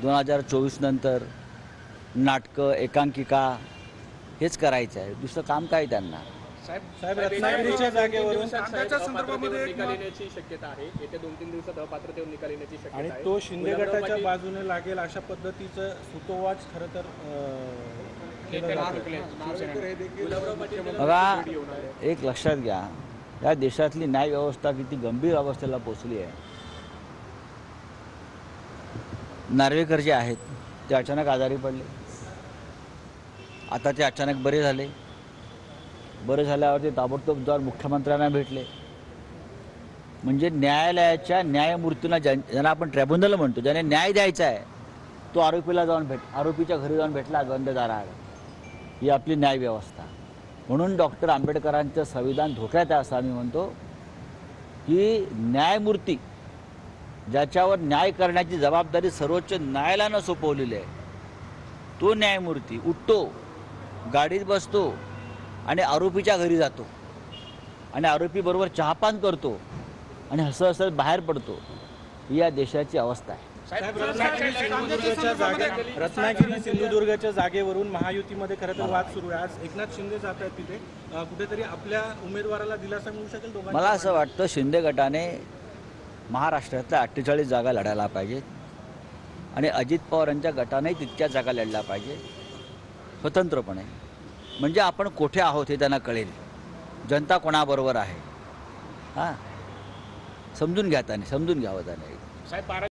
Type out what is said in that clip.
2024 नंतर नाटकं, एकांकिका हेच करायचं आहे, दुसरं काम काय त्यांना. साहेब रत्नागिरीच्या जागेवरून कांद्याच्या संदर्भामध्ये निकाल येण्याची शक्यता आहे. येत्या 2-3 दिवसात अपात्रतेवर निकाल येण्याची शक्यता आणि आहे. तो शिंदे गटाच्या बाजूने लागेल अशा पद्धतीचं सुतोवाच खरं तर केलं जातं. बघा, एक लक्षात घ्या, या देशातली न्याय व्यवस्था किती गंभीर अवस्थेला पोचली आहे. नार्वेकर जे आहेत ते अचानक आजारी पडले, आता ते अचानक बरे झाले. बरे झाल्यावर ते ताबडतोब जाऊन मुख्यमंत्र्यांना भेटले. म्हणजे न्यायालयाच्या न्यायमूर्तींना ज्यांना आपण ट्रिब्युनल म्हणतो, ज्याने न्याय द्यायचा आहे, तो आरोपीच्या घरी जाऊन भेटला बंद दाराआड. ही आपली न्यायव्यवस्था. म्हणून डॉक्टर आंबेडकरांचं संविधान धोक्यात आहे असं आम्ही म्हणतो की न्यायमूर्ती ज्याच्यावर न्याय करण्याची जबाबदारी सर्वोच्च न्यायालयानं सोपवलेली आहे, तो न्यायमूर्ती उठतो, गाडीत बसतो आणि आरोपीच्या घरी जातो आणि आरोपीबरोबर चहापान करतो आणि हसत हसत बाहेर पडतो. ही या देशाची अवस्था आहे. रत्नागिरी सिंधुदुर्गच्या जागेवरून महायुतीमध्ये खरं तर वाद सुरू आहे. आज एकनाथ शिंदे जात आहेत तिथे, कुठेतरी आपल्या उमेदवाराला दिलासा मिळू शकेल दोघांना? मला असं वाटतं शिंदे गटाने महाराष्ट्रातल्या 48 जागा लढायला पाहिजेत आणि अजित पवार यांच्या गटानेही तितक्या जागा लढल्या पाहिजे स्वतंत्रपणे. म्हणजे आपण कुठे आहोत हे त्यांना कळेल, जनता कोणाबरोबर आहे. हां, समजून घ्यावं त्याने.